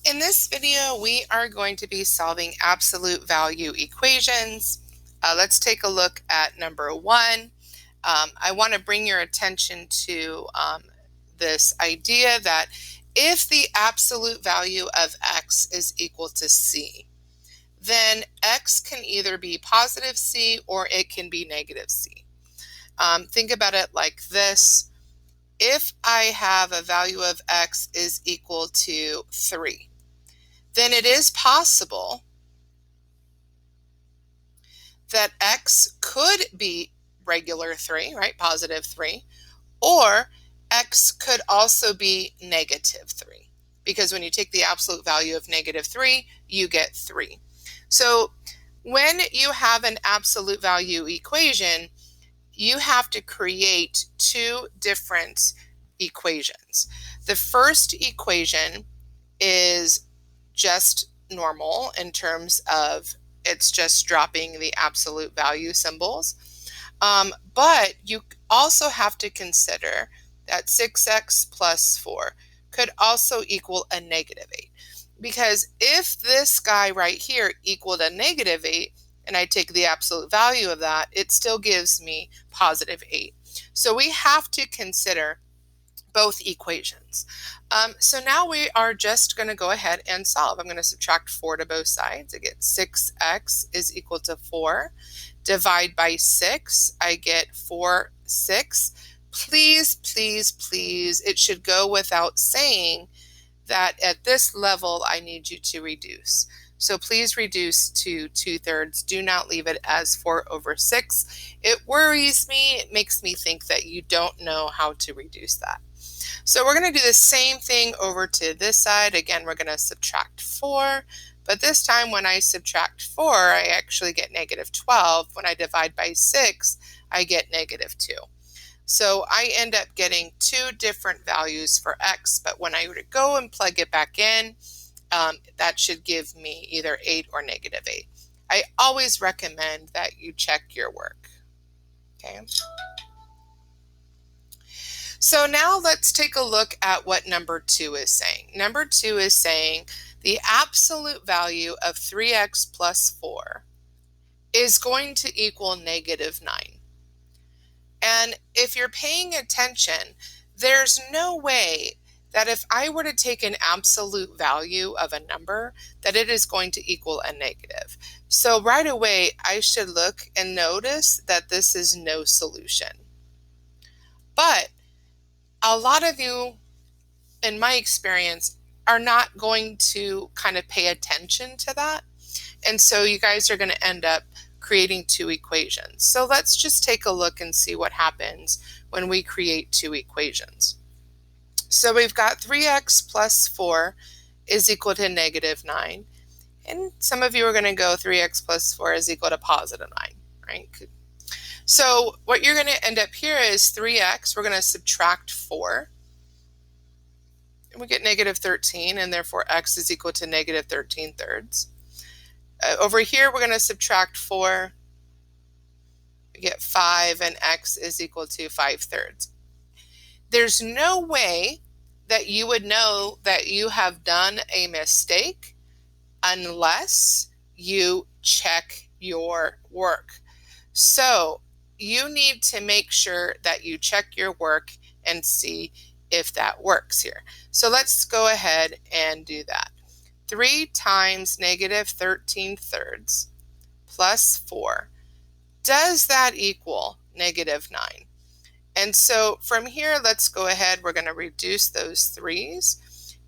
In this video, we are going to be solving absolute value equations. Let's take a look at number one. I want to bring your attention to this idea that if the absolute value of x is equal to c, then x can either be positive c or it can be negative c. Think about it like this. If I have a value of x is equal to 3, then it is possible that x could be regular 3, right, positive 3, or x could also be negative 3, because when you take the absolute value of negative 3, you get 3. So when you have an absolute value equation, you have to create two different equations. The first equation is just normal in terms of it's just dropping the absolute value symbols. But you also have to consider that 6x plus 4 could also equal a negative 8. Because if this guy right here equaled a negative 8, and I take the absolute value of that, it still gives me positive 8. So we have to consider both equations. So now we are just going to go ahead and solve. I'm going to subtract 4 to both sides. I get 6x is equal to 4. Divide by 6, I get 4, 6. Please, please, please, it should go without saying that at this level I need you to reduce. So please reduce to 2/3. Do not leave it as 4/6. It worries me. It makes me think that you don't know how to reduce that. So we're going to do the same thing over to this side. Again, we're going to subtract 4. But this time when I subtract 4, I actually get negative 12. When I divide by 6, I get negative 2. So I end up getting two different values for x. But when I go and plug it back in, that should give me either 8 or negative 8. I always recommend that you check your work. Okay. So now let's take a look at what number 2 is saying. Number 2 is saying the absolute value of 3x plus 4 is going to equal negative 9. And if you're paying attention, there's no way that if I were to take an absolute value of a number, that it is going to equal a negative. So right away, I should look and notice that this is no solution. But a lot of you, in my experience, are not going to kind of pay attention to that. And so you guys are going to end up creating two equations. So let's just take a look and see what happens when we create two equations. So we've got 3x plus 4 is equal to negative 9. And some of you are going to go 3x plus 4 is equal to positive 9, right? So what you're going to end up here is 3x, we're going to subtract 4. And we get negative 13, and therefore x is equal to negative 13/3. Over here, we're going to subtract 4. We get 5, and x is equal to 5/3. There's no way that you would know that you have done a mistake unless you check your work. So you need to make sure that you check your work and see if that works here. So let's go ahead and do that. 3 times negative 13/3 plus 4. Does that equal negative 9? And so from here, let's go ahead. We're going to reduce those 3's.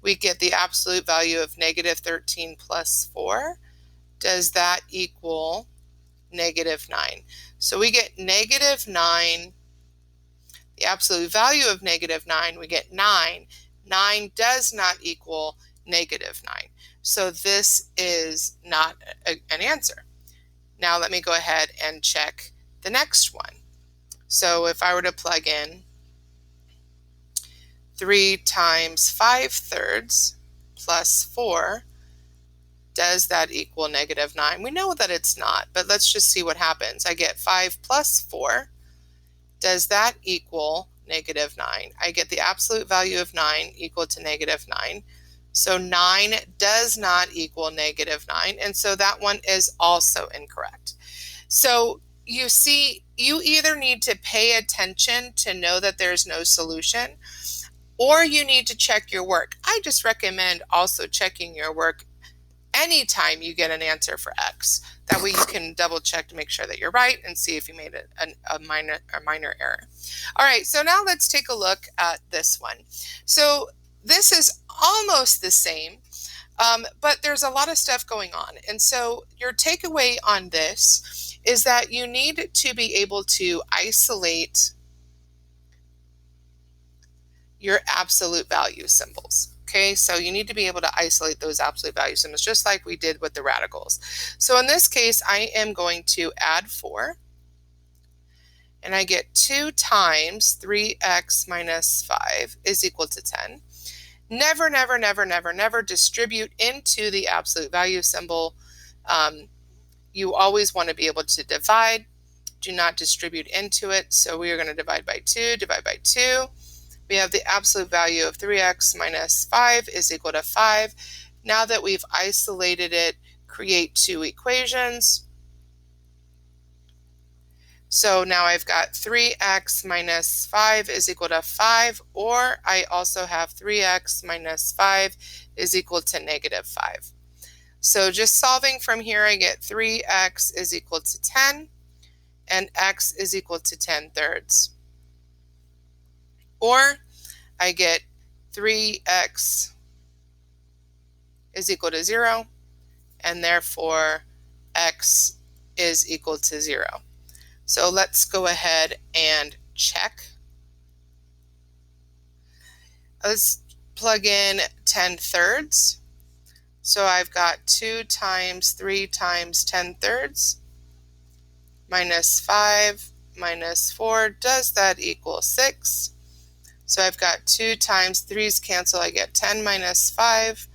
We get the absolute value of negative 13 plus 4. Does that equal negative 9? So we get negative 9. The absolute value of negative 9, we get 9. 9 does not equal negative 9. So this is not an answer. Now let me go ahead and check the next one. So if I were to plug in 3 times 5/3 plus 4, does that equal negative 9? We know that it's not, but let's just see what happens. I get 5 plus 4. Does that equal negative 9? I get the absolute value of 9 equal to negative 9. So 9 does not equal -9, and so that one is also incorrect. So you see, you either need to pay attention to know that there's no solution, or you need to check your work. I just recommend also checking your work anytime you get an answer for X. That way you can double check to make sure that you're right and see if you made a minor error. All right, so now let's take a look at this one. So this is almost the same, but there's a lot of stuff going on. And so your takeaway on this is that you need to be able to isolate your absolute value symbols. Okay, so you need to be able to isolate those absolute value symbols, just like we did with the radicals. So in this case, I am going to add 4, and I get 2 times 3x minus 5 is equal to 10. Never, never, never, never, never distribute into the absolute value symbol. You always want to be able to divide. Do not distribute into it. So we are going to divide by 2, divide by 2. We have the absolute value of 3x minus 5 is equal to 5. Now that we've isolated it, create 2 equations. So now I've got 3x minus 5 is equal to 5, or I also have 3x minus 5 is equal to -5. So just solving from here, I get 3x is equal to 10, and x is equal to 10/3. Or I get 3x is equal to 0, and therefore x is equal to 0. So let's go ahead and check. Let's plug in 10/3. So I've got 2 times 3 times 10/3 minus 5 minus 4. Does that equal 6? So I've got 2 times 3's cancel. I get 10 minus 5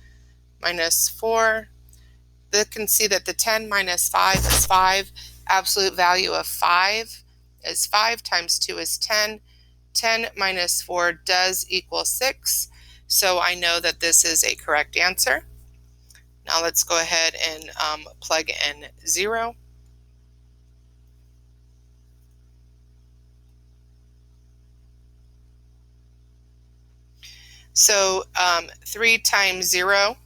minus 4. You can see that the 10 minus 5 is 5. Absolute value of 5 is 5 times 2 is 10. 10 minus 4 does equal 6. So I know that this is a correct answer. Now let's go ahead and plug in 0. So 3 times 0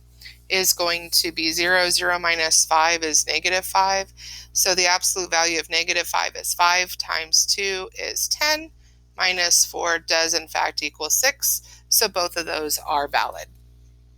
is going to be 0. 0 minus 5 is -5. So the absolute value of -5 is 5 times 2 is 10. Minus 4 does in fact equal 6. So both of those are valid.